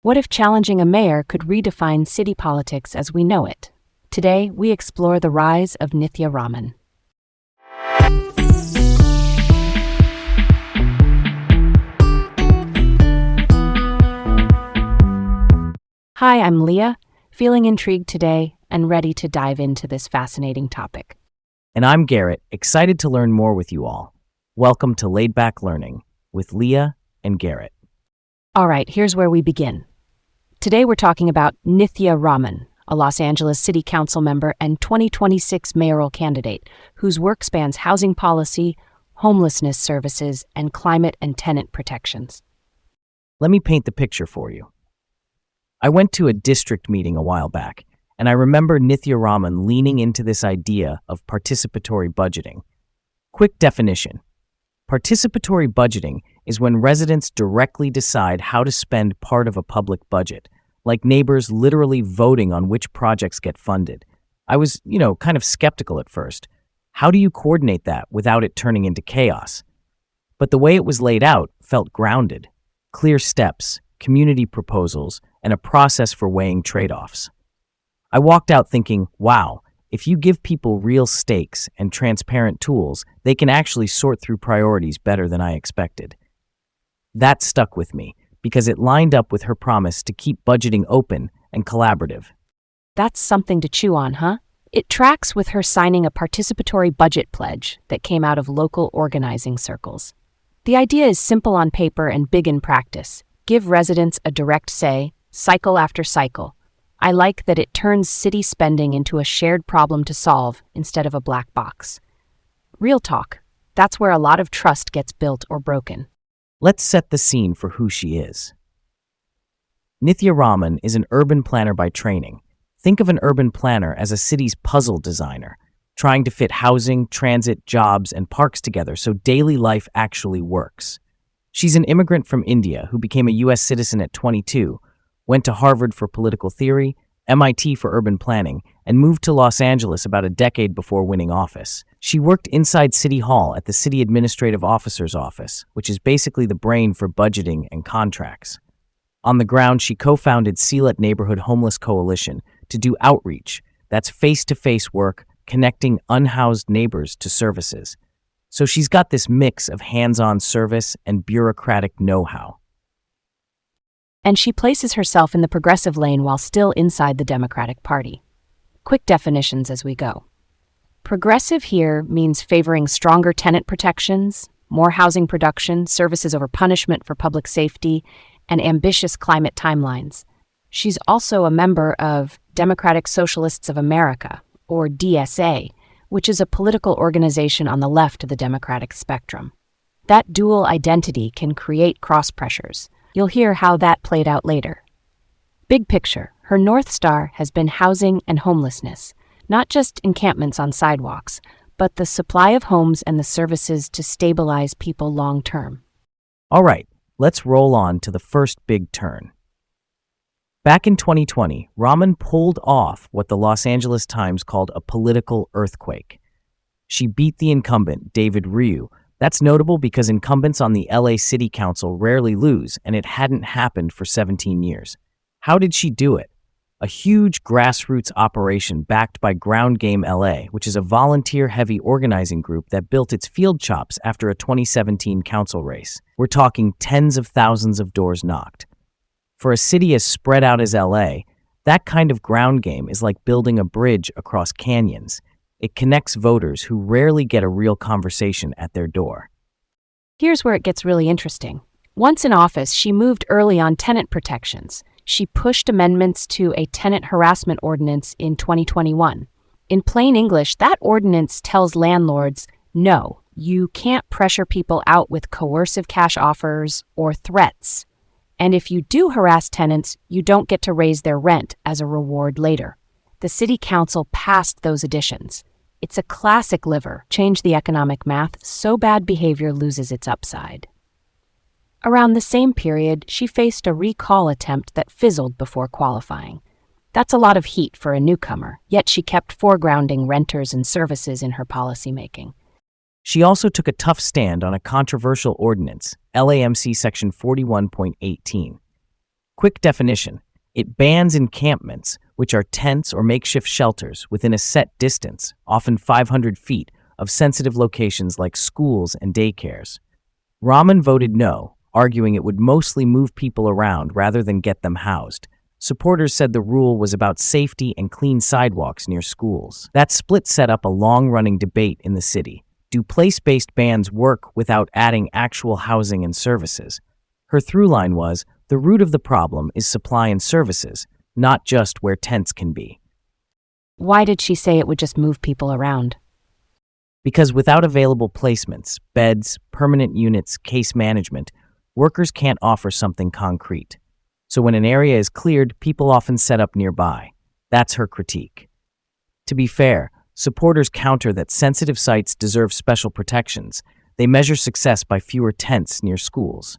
What if challenging a mayor could redefine city politics as we know it? Today, we explore the rise of Nithya Raman. Hi, I'm Leah, feeling intrigued today and ready to dive into this fascinating topic. And I'm Garrett, excited to learn more with you all. Welcome to Laid Back Learning with Leah and Garrett. All right, here's where we begin. Today we're talking about Nithya Raman, a Los Angeles City Council member and 2026 mayoral candidate whose work spans housing policy, homelessness services, and climate and tenant protections. Let me paint the picture for you. I went to a district meeting a while back, and I remember Nithya Raman leaning into this idea of participatory budgeting. Quick definition. Participatory budgeting is when residents directly decide how to spend part of a public budget, like neighbors literally voting on which projects get funded. I was, kind of skeptical at first. How do you coordinate that without it turning into chaos? But the way it was laid out felt grounded. Clear steps, community proposals, and a process for weighing trade-offs. I walked out thinking, wow, if you give people real stakes and transparent tools, they can actually sort through priorities better than I expected. That stuck with me because it lined up with her promise to keep budgeting open and collaborative. That's something to chew on, huh? It tracks with her signing a participatory budget pledge that came out of local organizing circles. The idea is simple on paper and big in practice. Give residents a direct say, cycle after cycle. I like that it turns city spending into a shared problem to solve instead of a black box. Real talk. That's where a lot of trust gets built or broken. Let's set the scene for who she is. Nithya Raman is an urban planner by training. Think of an urban planner as a city's puzzle designer, trying to fit housing, transit, jobs, and parks together so daily life actually works. She's an immigrant from India who became a U.S. citizen at 22, went to Harvard for political theory, MIT for urban planning, and moved to Los Angeles about a decade before winning office. She worked inside City Hall at the City Administrative Officer's Office, which is basically the brain for budgeting and contracts. On the ground, she co-founded Sealet Neighborhood Homeless Coalition to do outreach. That's face-to-face work, connecting unhoused neighbors to services. So she's got this mix of hands-on service and bureaucratic know-how. And she places herself in the progressive lane while still inside the Democratic Party. Quick definitions as we go. Progressive here means favoring stronger tenant protections, more housing production, services over punishment for public safety, and ambitious climate timelines. She's also a member of Democratic Socialists of America, or DSA, which is a political organization on the left of the Democratic spectrum. That dual identity can create cross-pressures. You'll hear how that played out later. Big picture, her North Star has been housing and homelessness, not just encampments on sidewalks, but the supply of homes and the services to stabilize people long-term. All right, let's roll on to the first big turn. Back in 2020, Raman pulled off what the Los Angeles Times called a political earthquake. She beat the incumbent, David Ryu. That's notable because incumbents on the LA City Council rarely lose, and it hadn't happened for 17 years. How did she do it? A huge grassroots operation backed by Ground Game LA, which is a volunteer-heavy organizing group that built its field chops after a 2017 council race. We're talking tens of thousands of doors knocked. For a city as spread out as LA, that kind of ground game is like building a bridge across canyons. It connects voters who rarely get a real conversation at their door. Here's where it gets really interesting. Once in office, she moved early on tenant protections. She pushed amendments to a tenant harassment ordinance in 2021. In plain English, that ordinance tells landlords, no, you can't pressure people out with coercive cash offers or threats. And if you do harass tenants, you don't get to raise their rent as a reward later. The City Council passed those additions. It's a classic lever, change the economic math so bad behavior loses its upside. Around the same period, she faced a recall attempt that fizzled before qualifying. That's a lot of heat for a newcomer, yet she kept foregrounding renters and services in her policymaking. She also took a tough stand on a controversial ordinance, LAMC Section 41.18. Quick definition: it bans encampments, which are tents or makeshift shelters within a set distance, often 500 feet, of sensitive locations like schools and daycares. Raman voted no, arguing it would mostly move people around rather than get them housed. Supporters said the rule was about safety and clean sidewalks near schools. That split set up a long-running debate in the city. Do place-based bans work without adding actual housing and services? Her through-line was, the root of the problem is supply and services, not just where tents can be. Why did she say it would just move people around? Because without available placements, beds, permanent units, case management, workers can't offer something concrete. So when an area is cleared, people often set up nearby. That's her critique. To be fair, supporters counter that sensitive sites deserve special protections. They measure success by fewer tents near schools.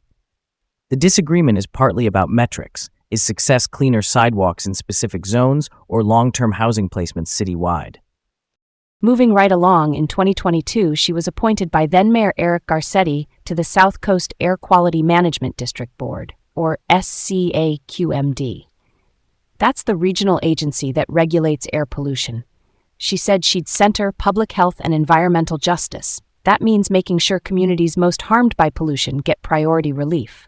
The disagreement is partly about metrics. Is success cleaner sidewalks in specific zones or long-term housing placements citywide? Moving right along, in 2022, she was appointed by then-Mayor Eric Garcetti to the South Coast Air Quality Management District Board, or SCAQMD. That's the regional agency that regulates air pollution. She said she'd center public health and environmental justice. That means making sure communities most harmed by pollution get priority relief.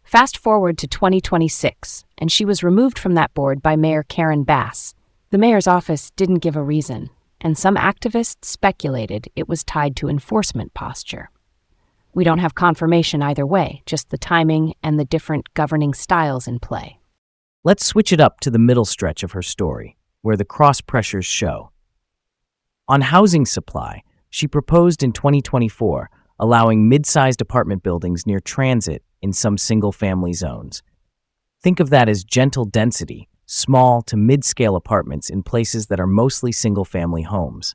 Fast forward to 2026, and she was removed from that board by Mayor Karen Bass. The mayor's office didn't give a reason, and some activists speculated it was tied to enforcement posture. We don't have confirmation either way, just the timing and the different governing styles in play. Let's switch it up to the middle stretch of her story, where the cross pressures show. On housing supply, she proposed in 2024 allowing mid-sized apartment buildings near transit in some single-family zones. Think of that as gentle density, small to mid-scale apartments in places that are mostly single-family homes.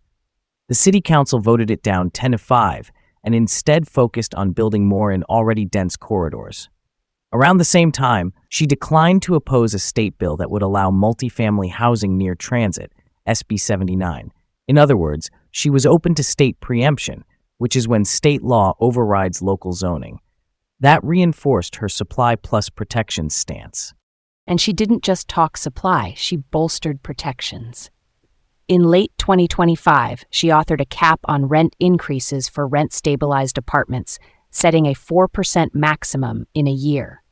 The city council voted it down 10-5 and instead focused on building more in already dense corridors. Around the same time, she declined to oppose a state bill that would allow multifamily housing near transit, SB 79. In other words, she was open to state preemption, which is when state law overrides local zoning. That reinforced her supply plus protections stance. And she didn't just talk supply, she bolstered protections. In late 2025, she authored a cap on rent increases for rent-stabilized apartments, setting a 4% maximum in a year.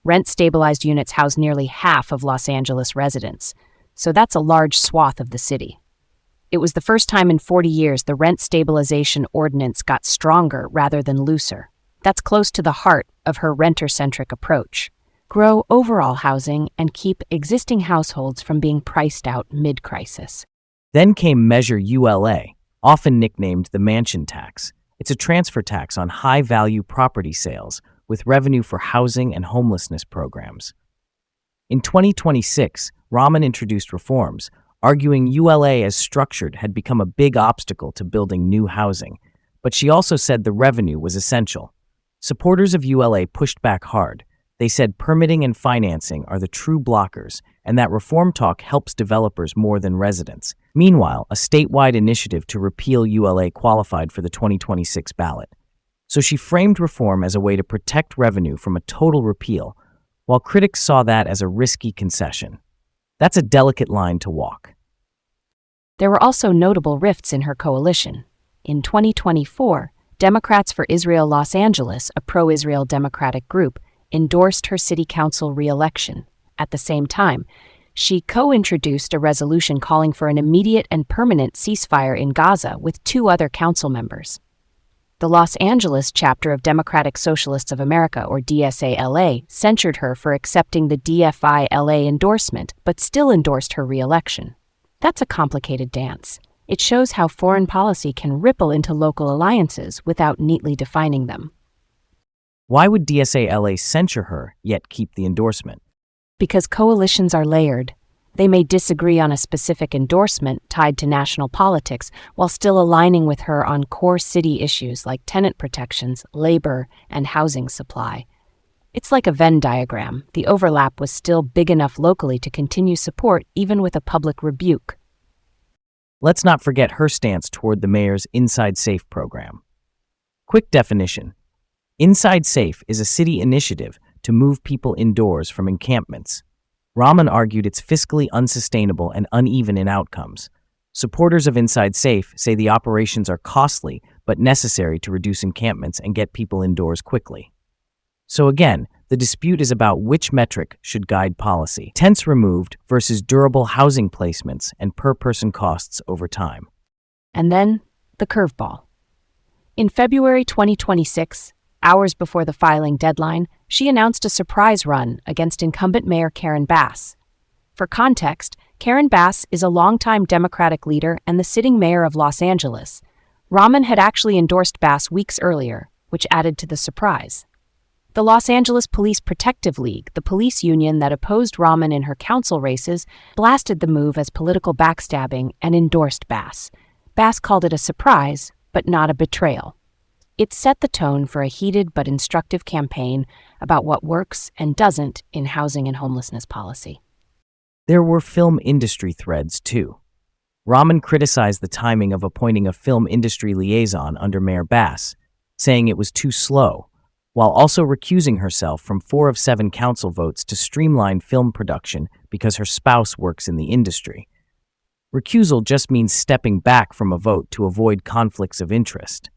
Rent-stabilized units house nearly half of Los Angeles residents, so that's a large swath of the city. It was the first time in 40 years the rent stabilization ordinance got stronger rather than looser. That's close to the heart of her renter-centric approach. Grow overall housing and keep existing households from being priced out mid-crisis. Then came Measure ULA, often nicknamed the mansion tax. It's a transfer tax on high-value property sales with revenue for housing and homelessness programs. In 2026, Raman introduced reforms, arguing ULA as structured had become a big obstacle to building new housing, but she also said the revenue was essential. Supporters of ULA pushed back hard. They said permitting and financing are the true blockers, and that reform talk helps developers more than residents. Meanwhile, a statewide initiative to repeal ULA qualified for the 2026 ballot. So she framed reform as a way to protect revenue from a total repeal, while critics saw that as a risky concession. That's a delicate line to walk. There were also notable rifts in her coalition. In 2024, Democrats for Israel Los Angeles, a pro-Israel Democratic group, endorsed her city council re-election. At the same time, she co-introduced a resolution calling for an immediate and permanent ceasefire in Gaza with 2 other council members. The Los Angeles chapter of Democratic Socialists of America, or DSA-LA, censured her for accepting the DFI-LA endorsement, but still endorsed her re-election. That's a complicated dance. It shows how foreign policy can ripple into local alliances without neatly defining them. Why would DSA-LA censure her, yet keep the endorsement? Because coalitions are layered. They may disagree on a specific endorsement tied to national politics while still aligning with her on core city issues like tenant protections, labor, and housing supply. It's like a Venn diagram. The overlap was still big enough locally to continue support even with a public rebuke. Let's not forget her stance toward the mayor's Inside Safe program. Quick definition. Inside Safe is a city initiative to to move people indoors from encampments. Raman argued it's fiscally unsustainable and uneven in outcomes. Supporters of Inside Safe say the operations are costly but necessary to reduce encampments and get people indoors quickly. So again, the dispute is about which metric should guide policy: tents removed versus durable housing placements and per-person costs over time. And then, the curveball. In February 2026, hours before the filing deadline, she announced a surprise run against incumbent Mayor Karen Bass. For context, Karen Bass is a longtime Democratic leader and the sitting mayor of Los Angeles. Raman had actually endorsed Bass weeks earlier, which added to the surprise. The Los Angeles Police Protective League, the police union that opposed Raman in her council races, blasted the move as political backstabbing and endorsed Bass. Bass called it a surprise, but not a betrayal. It set the tone for a heated but instructive campaign about what works and doesn't in housing and homelessness policy. There were film industry threads, too. Raman criticized the timing of appointing a film industry liaison under Mayor Bass, saying it was too slow, while also recusing herself from 4 of 7 council votes to streamline film production because her spouse works in the industry. Recusal just means stepping back from a vote to avoid conflicts of interest.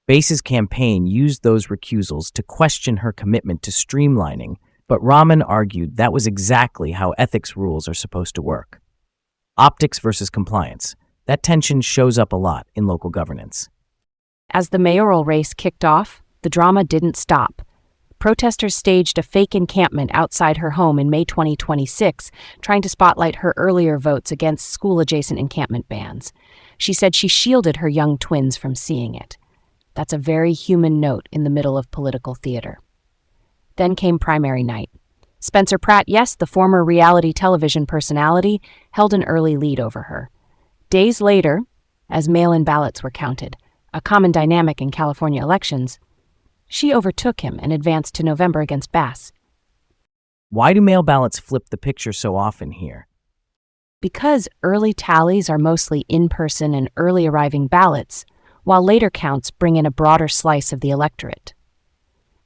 Bass's campaign used those recusals to question her commitment to streamlining, but Raman argued that was exactly how ethics rules are supposed to work. Optics versus compliance. That tension shows up a lot in local governance. As the mayoral race kicked off, the drama didn't stop. Protesters staged a fake encampment outside her home in May 2026, trying to spotlight her earlier votes against school-adjacent encampment bans. She said she shielded her young twins from seeing it. That's a very human note in the middle of political theater. Then came primary night. Spencer Pratt, yes, the former reality television personality, held an early lead over her. Days later, as mail-in ballots were counted, a common dynamic in California elections, she overtook him and advanced to November against Bass. Why do mail ballots flip the picture so often here? Because early tallies are mostly in-person and early arriving ballots, while later counts bring in a broader slice of the electorate.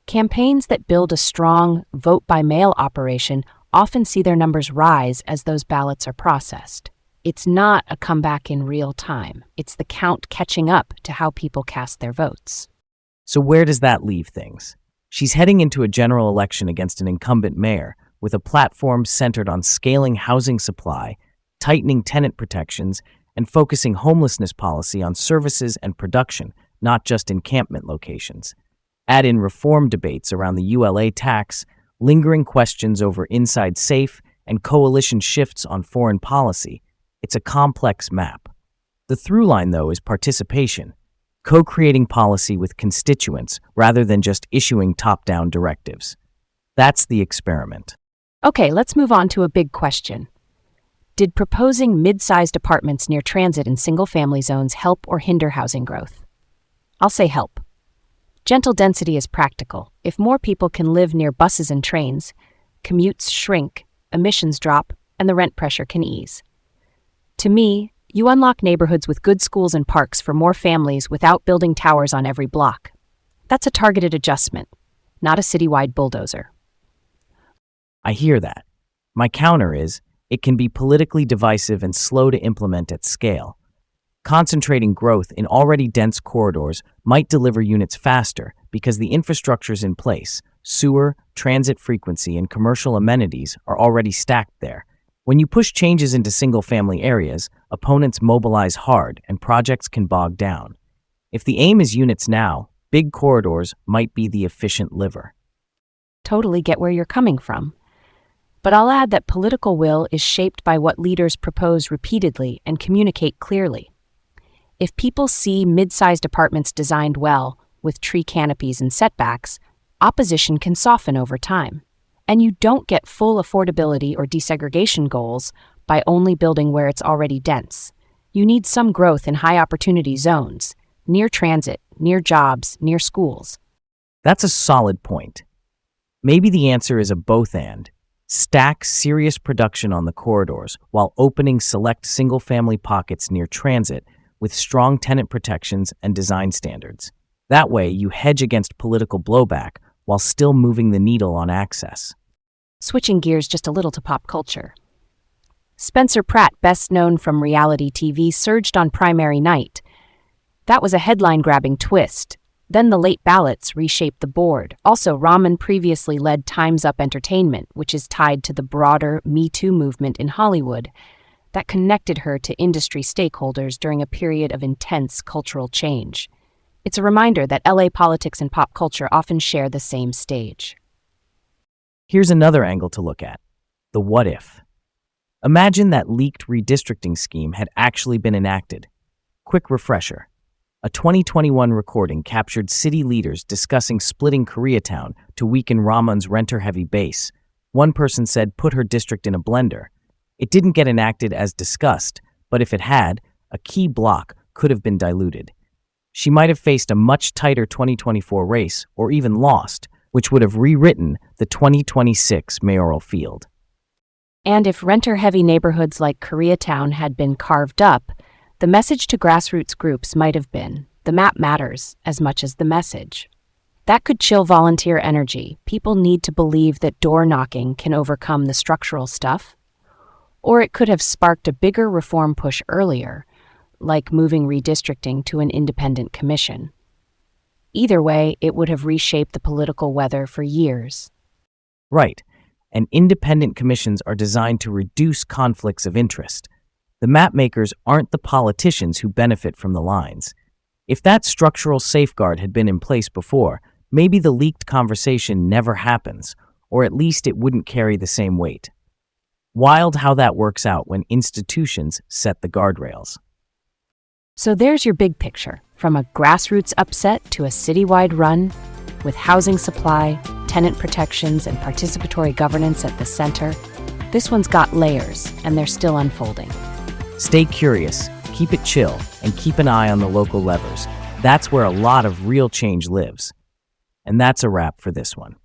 Campaigns that build a strong vote-by-mail operation often see their numbers rise as those ballots are processed. It's not a comeback in real time. It's the count catching up to how people cast their votes. So where does that leave things? She's heading into a general election against an incumbent mayor with a platform centered on scaling housing supply, tightening tenant protections, and focusing homelessness policy on services and production, not just encampment locations. Add in reform debates around the ULA tax, lingering questions over Inside Safe, and coalition shifts on foreign policy. It's a complex map. The through line, though, is participation, co-creating policy with constituents rather than just issuing top-down directives. That's the experiment. Okay, let's move on to a big question. Did proposing mid-sized apartments near transit and single-family zones help or hinder housing growth? I'll say help. Gentle density is practical. If more people can live near buses and trains, commutes shrink, emissions drop, and the rent pressure can ease. To me, you unlock neighborhoods with good schools and parks for more families without building towers on every block. That's a targeted adjustment, not a citywide bulldozer. I hear that. My counter is, it can be politically divisive and slow to implement at scale. Concentrating growth in already dense corridors might deliver units faster because the infrastructure's in place. Sewer, transit frequency, and commercial amenities are already stacked there. When you push changes into single-family areas, opponents mobilize hard and projects can bog down. If the aim is units now, big corridors might be the efficient liver. Totally get where you're coming from. But I'll add that political will is shaped by what leaders propose repeatedly and communicate clearly. If people see mid-sized apartments designed well, with tree canopies and setbacks, opposition can soften over time. And you don't get full affordability or desegregation goals by only building where it's already dense. You need some growth in high-opportunity zones, near transit, near jobs, near schools. That's a solid point. Maybe the answer is a both and. Stack serious production on the corridors while opening select single-family pockets near transit with strong tenant protections and design standards. That way, you hedge against political blowback while still moving the needle on access. Switching gears just a little to pop culture. Spencer Pratt, best known from reality TV, surged on primary night. That was a headline-grabbing twist. Then the late ballots reshaped the board. Also, Raman previously led Time's Up Entertainment, which is tied to the broader Me Too movement in Hollywood. That connected her to industry stakeholders during a period of intense cultural change. It's a reminder that LA politics and pop culture often share the same stage. Here's another angle to look at: the what if. Imagine that leaked redistricting scheme had actually been enacted. Quick refresher. A 2021 recording captured city leaders discussing splitting Koreatown to weaken Raman's renter-heavy base. One person said put her district in a blender. It didn't get enacted as discussed, but if it had, a key block could have been diluted. She might have faced a much tighter 2024 race, or even lost, which would have rewritten the 2026 mayoral field. And if renter-heavy neighborhoods like Koreatown had been carved up, the message to grassroots groups might have been, the map matters as much as the message. That could chill volunteer energy. People need to believe that door knocking can overcome the structural stuff. Or it could have sparked a bigger reform push earlier, like moving redistricting to an independent commission. Either way, it would have reshaped the political weather for years. Right, and independent commissions are designed to reduce conflicts of interest. The mapmakers aren't the politicians who benefit from the lines. If that structural safeguard had been in place before, maybe the leaked conversation never happens, or at least it wouldn't carry the same weight. Wild how that works out when institutions set the guardrails. So there's your big picture, from a grassroots upset to a citywide run, with housing supply, tenant protections, and participatory governance at the center. This one's got layers, and they're still unfolding. Stay curious, keep it chill, and keep an eye on the local levers. That's where a lot of real change lives. And that's a wrap for this one.